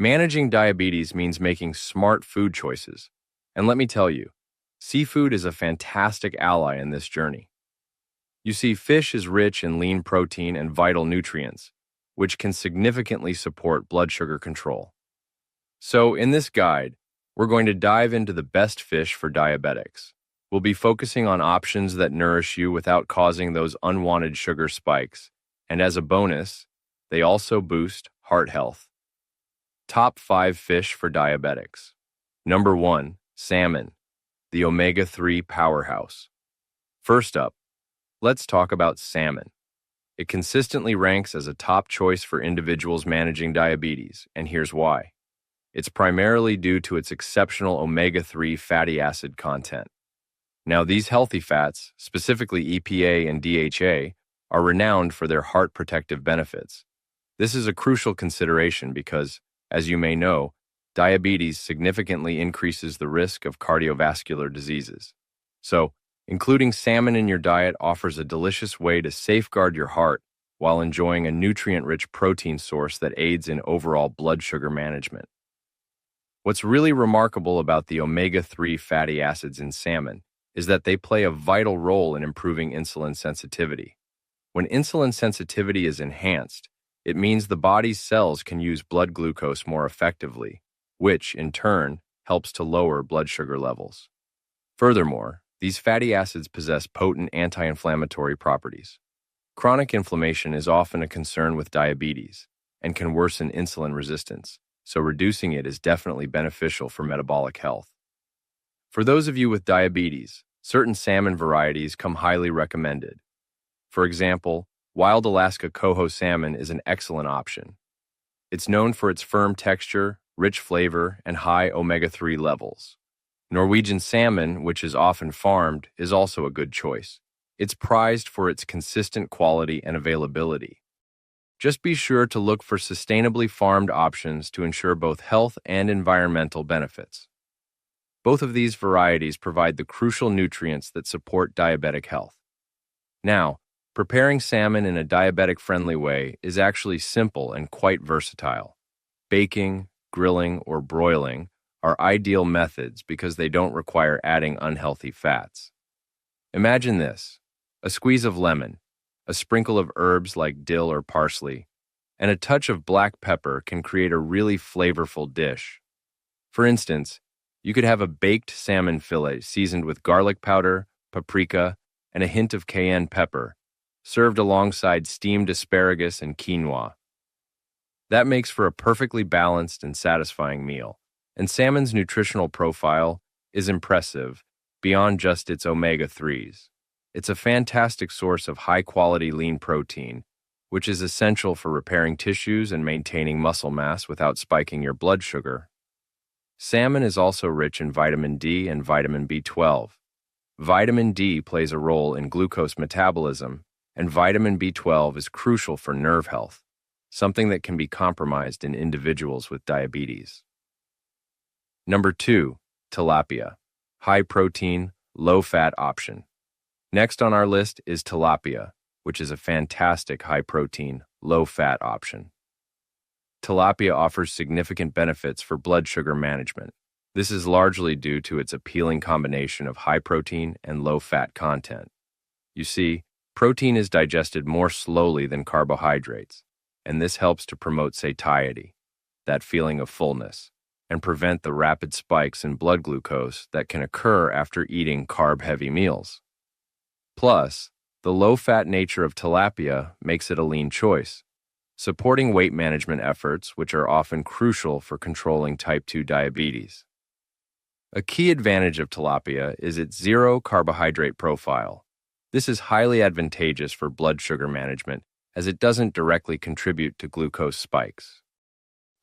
Managing diabetes means making smart food choices. And let me tell you, seafood is a fantastic ally in this journey. You see, fish is rich in lean protein and vital nutrients, which can significantly support blood sugar control. So, in this guide, we're going to dive into the best fish for diabetics. We'll be focusing on options that nourish you without causing those unwanted sugar spikes. And as a bonus, they also boost heart health. Top 5 fish for diabetics. Number 1, salmon, the omega-3 powerhouse. First up, let's talk about salmon. It consistently ranks as a top choice for individuals managing diabetes, and here's why. It's primarily due to its exceptional omega-3 fatty acid content. Now, these healthy fats, specifically EPA and DHA, are renowned for their heart protective benefits. This is a crucial consideration because, as you may know, diabetes significantly increases the risk of cardiovascular diseases. So, including salmon in your diet offers a delicious way to safeguard your heart while enjoying a nutrient-rich protein source that aids in overall blood sugar management. What's really remarkable about the omega-3 fatty acids in salmon is that they play a vital role in improving insulin sensitivity. When insulin sensitivity is enhanced, it means the body's cells can use blood glucose more effectively, which, in turn, helps to lower blood sugar levels. Furthermore, these fatty acids possess potent anti-inflammatory properties. Chronic inflammation is often a concern with diabetes and can worsen insulin resistance, so reducing it is definitely beneficial for metabolic health. For those of you with diabetes, certain salmon varieties come highly recommended. For example, wild Alaska coho salmon is an excellent option. It's known for its firm texture, rich flavor, and high omega-3 levels. Norwegian salmon, which is often farmed, is also a good choice. It's prized for its consistent quality and availability. Just be sure to look for sustainably farmed options to ensure both health and environmental benefits. Both of these varieties provide the crucial nutrients that support diabetic health. Now, preparing salmon in a diabetic-friendly way is actually simple and quite versatile. Baking, grilling, or broiling are ideal methods because they don't require adding unhealthy fats. Imagine this: a squeeze of lemon, a sprinkle of herbs like dill or parsley, and a touch of black pepper can create a really flavorful dish. For instance, you could have a baked salmon fillet seasoned with garlic powder, paprika, and a hint of cayenne pepper, served alongside steamed asparagus and quinoa. That makes for a perfectly balanced and satisfying meal, and salmon's nutritional profile is impressive beyond just its omega-3s. It's a fantastic source of high-quality lean protein, which is essential for repairing tissues and maintaining muscle mass without spiking your blood sugar. Salmon is also rich in vitamin D and vitamin B12. Vitamin D plays a role in glucose metabolism, and vitamin B12 is crucial for nerve health, something that can be compromised in individuals with diabetes. Number 2, tilapia, high-protein, low-fat option. Next on our list is tilapia, which is a fantastic high-protein, low-fat option. Tilapia offers significant benefits for blood sugar management. This is largely due to its appealing combination of high protein and low fat content. You see, protein is digested more slowly than carbohydrates, and this helps to promote satiety, that feeling of fullness, and prevent the rapid spikes in blood glucose that can occur after eating carb-heavy meals. Plus, the low-fat nature of tilapia makes it a lean choice, supporting weight management efforts, which are often crucial for controlling type 2 diabetes. A key advantage of tilapia is its zero carbohydrate profile. This is highly advantageous for blood sugar management as it doesn't directly contribute to glucose spikes.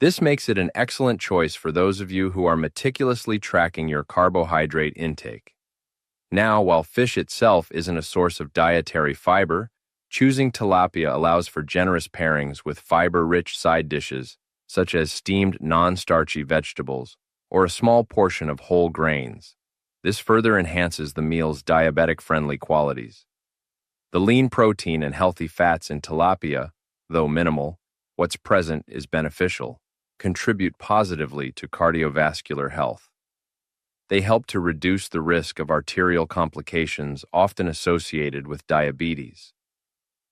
This makes it an excellent choice for those of you who are meticulously tracking your carbohydrate intake. Now, while fish itself isn't a source of dietary fiber, choosing tilapia allows for generous pairings with fiber-rich side dishes, such as steamed non-starchy vegetables or a small portion of whole grains. This further enhances the meal's diabetic-friendly qualities. The lean protein and healthy fats in tilapia, though minimal, what's present is beneficial. contribute positively to cardiovascular health. They help to reduce the risk of arterial complications often associated with diabetes.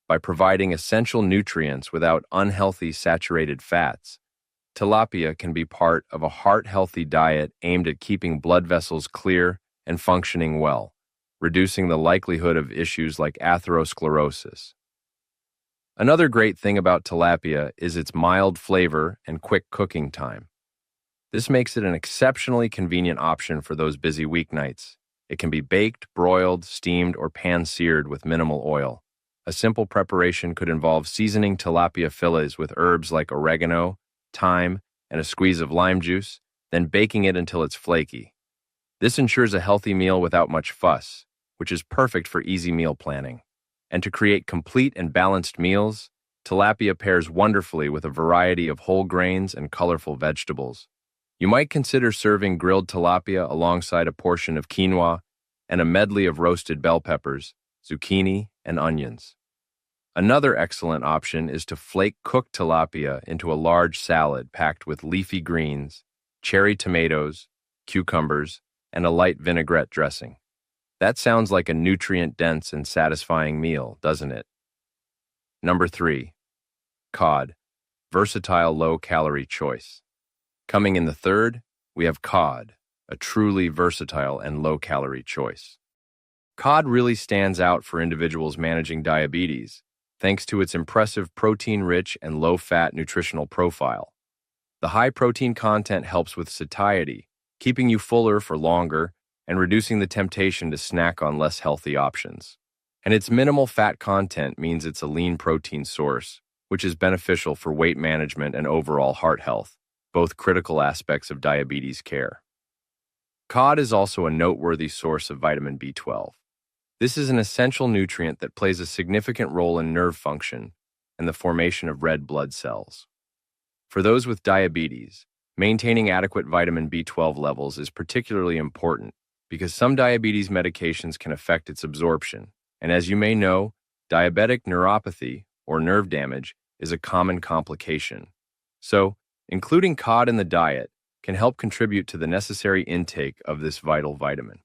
By providing essential nutrients without unhealthy saturated fats, tilapia can be part of a heart-healthy diet aimed at keeping blood vessels clear and functioning well, reducing the likelihood of issues like atherosclerosis. Another great thing about tilapia is its mild flavor and quick cooking time. This makes it an exceptionally convenient option for those busy weeknights. It can be baked, broiled, steamed, or pan-seared with minimal oil. A simple preparation could involve seasoning tilapia fillets with herbs like oregano, thyme, and a squeeze of lime juice, then baking it until it's flaky. This ensures a healthy meal without much fuss, which is perfect for easy meal planning. And to create complete and balanced meals, tilapia pairs wonderfully with a variety of whole grains and colorful vegetables. You might consider serving grilled tilapia alongside a portion of quinoa and a medley of roasted bell peppers, zucchini, and onions. Another excellent option is to flake cooked tilapia into a large salad packed with leafy greens, cherry tomatoes, cucumbers, and a light vinaigrette dressing. That sounds like a nutrient-dense and satisfying meal, doesn't it? Number 3. Cod, versatile low-calorie choice. Coming in the third, we have cod, a truly versatile and low-calorie choice. Cod really stands out for individuals managing diabetes, thanks to its impressive protein-rich and low-fat nutritional profile. The high protein content helps with satiety, keeping you fuller for longer and reducing the temptation to snack on less healthy options. And its minimal fat content means it's a lean protein source, which is beneficial for weight management and overall heart health, both critical aspects of diabetes care. Cod is also a noteworthy source of vitamin B12. This is an essential nutrient that plays a significant role in nerve function and the formation of red blood cells. For those with diabetes, maintaining adequate vitamin B12 levels is particularly important because some diabetes medications can affect its absorption, and as you may know, diabetic neuropathy, or nerve damage, is a common complication. So, including cod in the diet can help contribute to the necessary intake of this vital vitamin.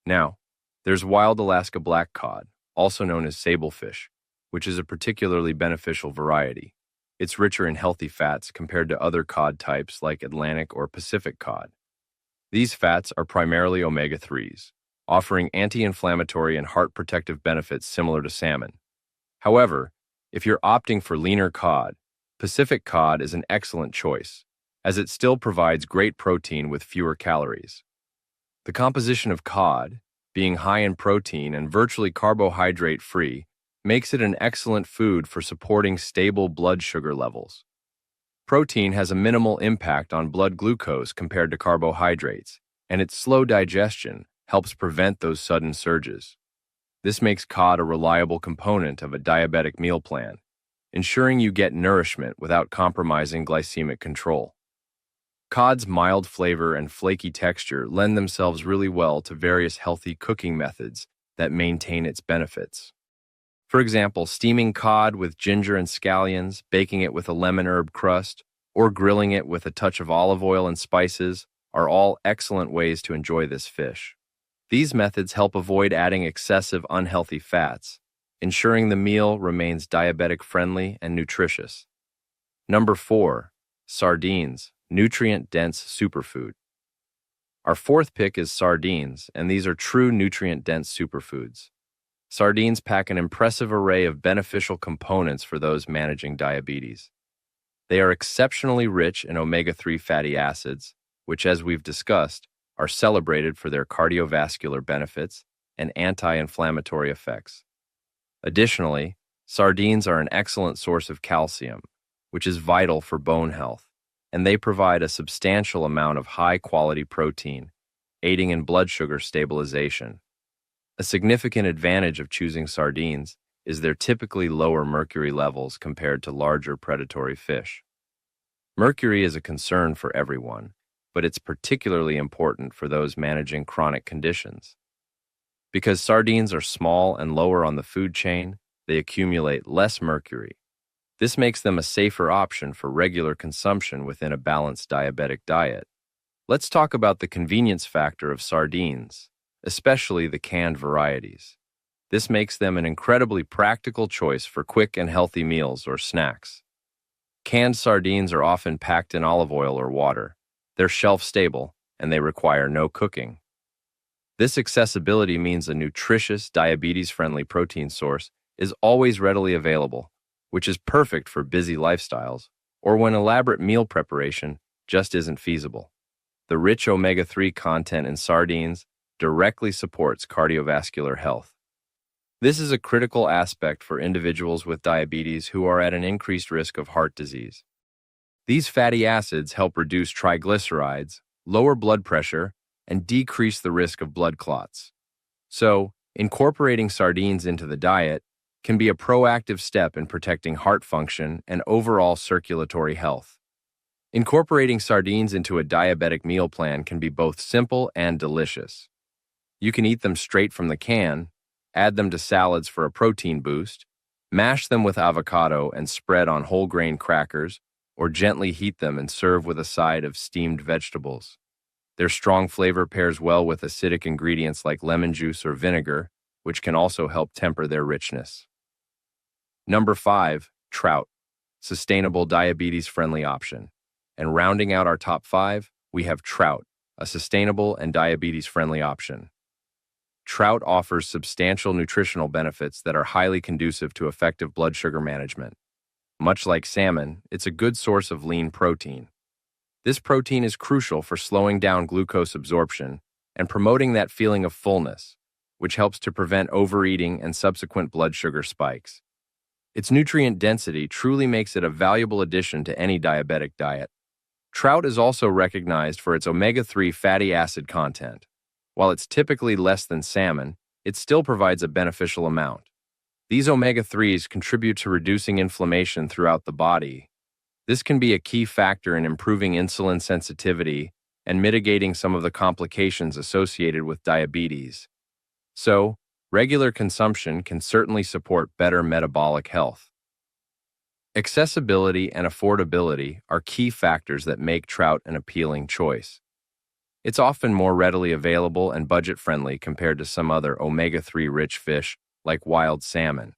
Now, there's wild Alaska black cod, also known as sablefish, which is a particularly beneficial variety. It's richer in healthy fats compared to other cod types like Atlantic or Pacific cod. These fats are primarily omega-3s, offering anti-inflammatory and heart-protective benefits similar to salmon. However, if you're opting for leaner cod, Pacific cod is an excellent choice, as it still provides great protein with fewer calories. The composition of cod, being high in protein and virtually carbohydrate-free, makes it an excellent food for supporting stable blood sugar levels. Protein has a minimal impact on blood glucose compared to carbohydrates, and its slow digestion helps prevent those sudden surges. This makes cod a reliable component of a diabetic meal plan, ensuring you get nourishment without compromising glycemic control. Cod's mild flavor and flaky texture lend themselves really well to various healthy cooking methods that maintain its benefits. For example, steaming cod with ginger and scallions, baking it with a lemon herb crust, or grilling it with a touch of olive oil and spices are all excellent ways to enjoy this fish. These methods help avoid adding excessive unhealthy fats, ensuring the meal remains diabetic-friendly and nutritious. Number 4. Sardines, nutrient-dense superfood. Our fourth pick is sardines, and these are true nutrient-dense superfoods. Sardines pack an impressive array of beneficial components for those managing diabetes. They are exceptionally rich in omega-3 fatty acids, which, as we've discussed, are celebrated for their cardiovascular benefits and anti-inflammatory effects. Additionally, sardines are an excellent source of calcium, which is vital for bone health, and they provide a substantial amount of high-quality protein, aiding in blood sugar stabilization. A significant advantage of choosing sardines is their typically lower mercury levels compared to larger predatory fish. Mercury is a concern for everyone, but it's particularly important for those managing chronic conditions. Because sardines are small and lower on the food chain, they accumulate less mercury. This makes them a safer option for regular consumption within a balanced diabetic diet. Let's talk about the convenience factor of sardines, especially the canned varieties. This makes them an incredibly practical choice for quick and healthy meals or snacks. Canned sardines are often packed in olive oil or water. They're shelf-stable, and they require no cooking. This accessibility means a nutritious, diabetes-friendly protein source is always readily available, which is perfect for busy lifestyles or when elaborate meal preparation just isn't feasible. The rich omega-3 content in sardines directly supports cardiovascular health. This is a critical aspect for individuals with diabetes who are at an increased risk of heart disease. These fatty acids help reduce triglycerides, lower blood pressure, and decrease the risk of blood clots. So, incorporating sardines into the diet can be a proactive step in protecting heart function and overall circulatory health. Incorporating sardines into a diabetic meal plan can be both simple and delicious. You can eat them straight from the can, add them to salads for a protein boost, mash them with avocado and spread on whole grain crackers, or gently heat them and serve with a side of steamed vegetables. Their strong flavor pairs well with acidic ingredients like lemon juice or vinegar, which can also help temper their richness. Number 5, trout, sustainable diabetes-friendly option. And rounding out our top 5, we have trout, a sustainable and diabetes-friendly option. Trout offers substantial nutritional benefits that are highly conducive to effective blood sugar management. Much like salmon, it's a good source of lean protein. This protein is crucial for slowing down glucose absorption and promoting that feeling of fullness, which helps to prevent overeating and subsequent blood sugar spikes. Its nutrient density truly makes it a valuable addition to any diabetic diet. Trout is also recognized for its omega-3 fatty acid content. While it's typically less than salmon, it still provides a beneficial amount. These omega-3s contribute to reducing inflammation throughout the body. This can be a key factor in improving insulin sensitivity and mitigating some of the complications associated with diabetes. So, regular consumption can certainly support better metabolic health. Accessibility and affordability are key factors that make trout an appealing choice. It's often more readily available and budget-friendly compared to some other omega-3 rich fish like wild salmon.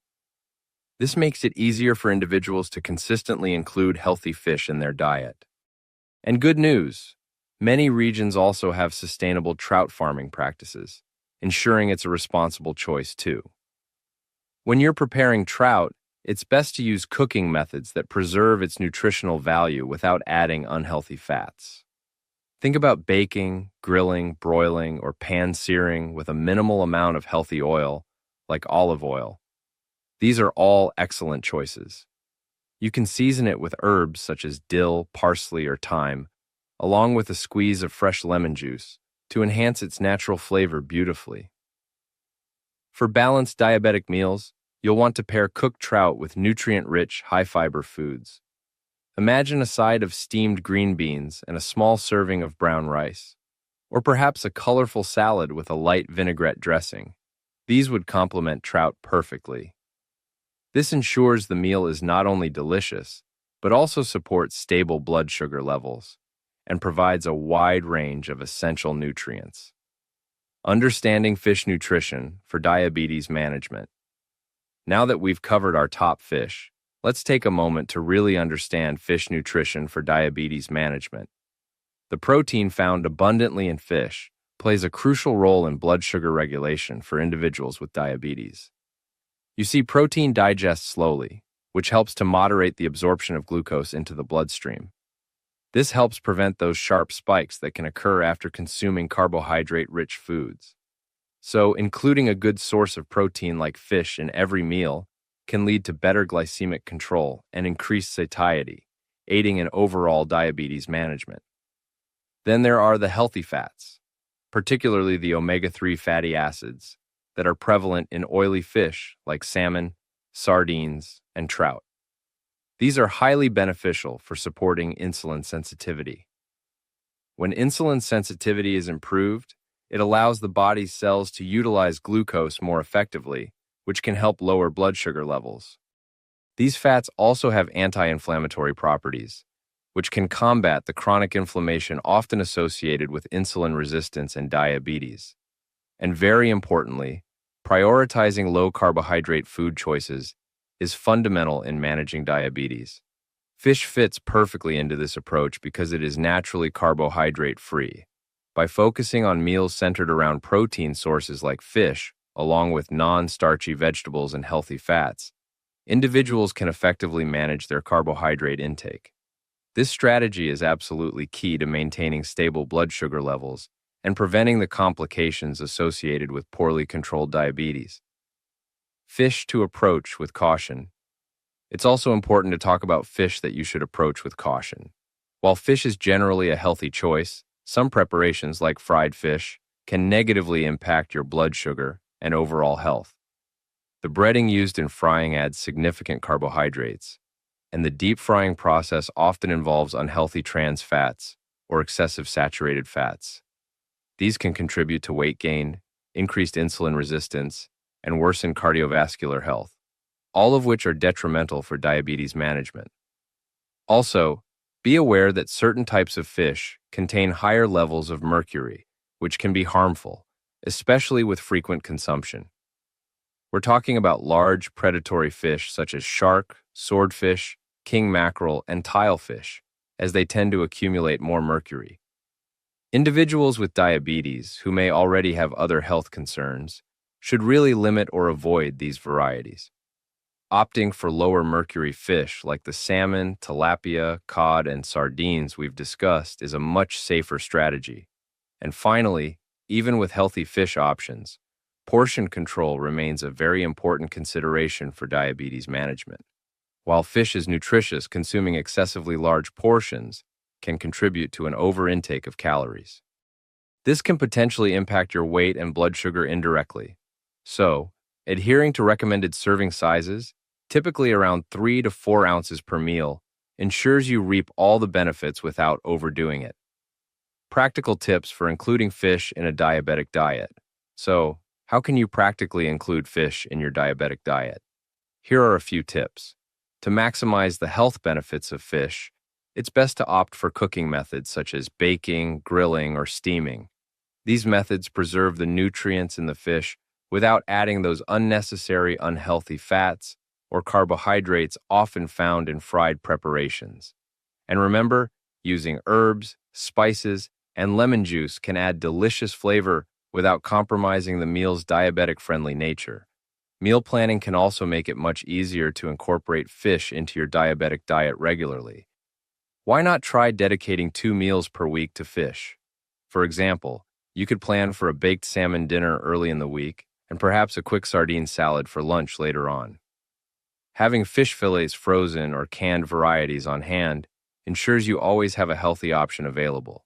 This makes it easier for individuals to consistently include healthy fish in their diet. And good news, many regions also have sustainable trout farming practices, ensuring it's a responsible choice too. When you're preparing trout, it's best to use cooking methods that preserve its nutritional value without adding unhealthy fats. Think about baking, grilling, broiling, or pan-searing with a minimal amount of healthy oil, like olive oil. These are all excellent choices. You can season it with herbs such as dill, parsley, or thyme, along with a squeeze of fresh lemon juice to enhance its natural flavor beautifully. For balanced diabetic meals, you'll want to pair cooked trout with nutrient-rich, high-fiber foods. Imagine a side of steamed green beans and a small serving of brown rice, or perhaps a colorful salad with a light vinaigrette dressing. These would complement trout perfectly. This ensures the meal is not only delicious, but also supports stable blood sugar levels and provides a wide range of essential nutrients. Understanding fish nutrition for diabetes management. Now that we've covered our top fish, let's take a moment to really understand fish nutrition for diabetes management. The protein found abundantly in fish plays a crucial role in blood sugar regulation for individuals with diabetes. You see, protein digests slowly, which helps to moderate the absorption of glucose into the bloodstream. This helps prevent those sharp spikes that can occur after consuming carbohydrate-rich foods. So, including a good source of protein like fish in every meal can lead to better glycemic control and increased satiety, aiding in overall diabetes management. Then there are the healthy fats, particularly the omega-3 fatty acids, that are prevalent in oily fish like salmon, sardines, and trout. These are highly beneficial for supporting insulin sensitivity. When insulin sensitivity is improved, it allows the body's cells to utilize glucose more effectively, which can help lower blood sugar levels. These fats also have anti-inflammatory properties, which can combat the chronic inflammation often associated with insulin resistance and diabetes. And very importantly, prioritizing low-carbohydrate food choices is fundamental in managing diabetes. Fish fits perfectly into this approach because it is naturally carbohydrate-free. By focusing on meals centered around protein sources like fish, along with non-starchy vegetables and healthy fats, individuals can effectively manage their carbohydrate intake. This strategy is absolutely key to maintaining stable blood sugar levels and preventing the complications associated with poorly controlled diabetes. Fish to approach with caution. It's also important to talk about fish that you should approach with caution. While fish is generally a healthy choice, some preparations like fried fish can negatively impact your blood sugar and overall health. The breading used in frying adds significant carbohydrates, and the deep frying process often involves unhealthy trans fats or excessive saturated fats. These can contribute to weight gain, increased insulin resistance, and worsen cardiovascular health, all of which are detrimental for diabetes management. Also, be aware that certain types of fish contain higher levels of mercury, which can be harmful, especially with frequent consumption. We're talking about large predatory fish such as shark, swordfish, king mackerel, and tilefish, as they tend to accumulate more mercury. Individuals with diabetes, who may already have other health concerns, should really limit or avoid these varieties. Opting for lower mercury fish like the salmon, tilapia, cod, and sardines we've discussed is a much safer strategy. And finally, even with healthy fish options, portion control remains a very important consideration for diabetes management. While fish is nutritious, consuming excessively large portions can contribute to an over-intake of calories. This can potentially impact your weight and blood sugar indirectly. So, adhering to recommended serving sizes, typically around 3 to 4 ounces per meal, ensures you reap all the benefits without overdoing it. Practical tips for including fish in a diabetic diet. So, how can you practically include fish in your diabetic diet? Here are a few tips. To maximize the health benefits of fish, it's best to opt for cooking methods such as baking, grilling, or steaming. These methods preserve the nutrients in the fish without adding those unnecessary unhealthy fats or carbohydrates often found in fried preparations. And remember, using herbs, spices, and lemon juice can add delicious flavor without compromising the meal's diabetic-friendly nature. Meal planning can also make it much easier to incorporate fish into your diabetic diet regularly. Why not try dedicating 2 meals per week to fish? For example, you could plan for a baked salmon dinner early in the week and perhaps a quick sardine salad for lunch later on. Having fish fillets frozen or canned varieties on hand ensures you always have a healthy option available.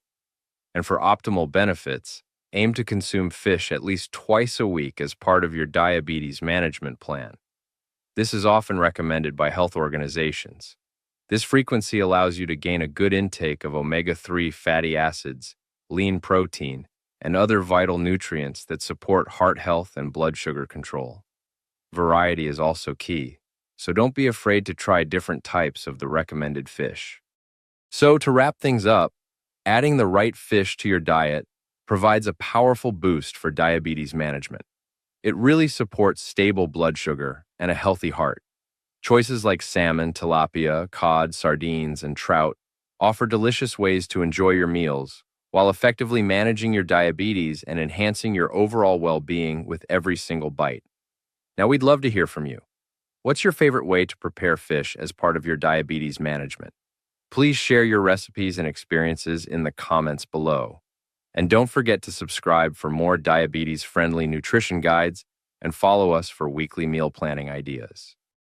And for optimal benefits, aim to consume fish at least twice a week as part of your diabetes management plan. This is often recommended by health organizations. This frequency allows you to gain a good intake of omega-3 fatty acids, lean protein, and other vital nutrients that support heart health and blood sugar control. Variety is also key, so don't be afraid to try different types of the recommended fish. So to wrap things up, adding the right fish to your diet provides a powerful boost for diabetes management. It really supports stable blood sugar and a healthy heart. Choices like salmon, tilapia, cod, sardines, and trout offer delicious ways to enjoy your meals while effectively managing your diabetes and enhancing your overall well-being with every single bite. Now, we'd love to hear from you. What's your favorite way to prepare fish as part of your diabetes management? Please share your recipes and experiences in the comments below. And don't forget to subscribe for more diabetes-friendly nutrition guides and follow us for weekly meal planning ideas.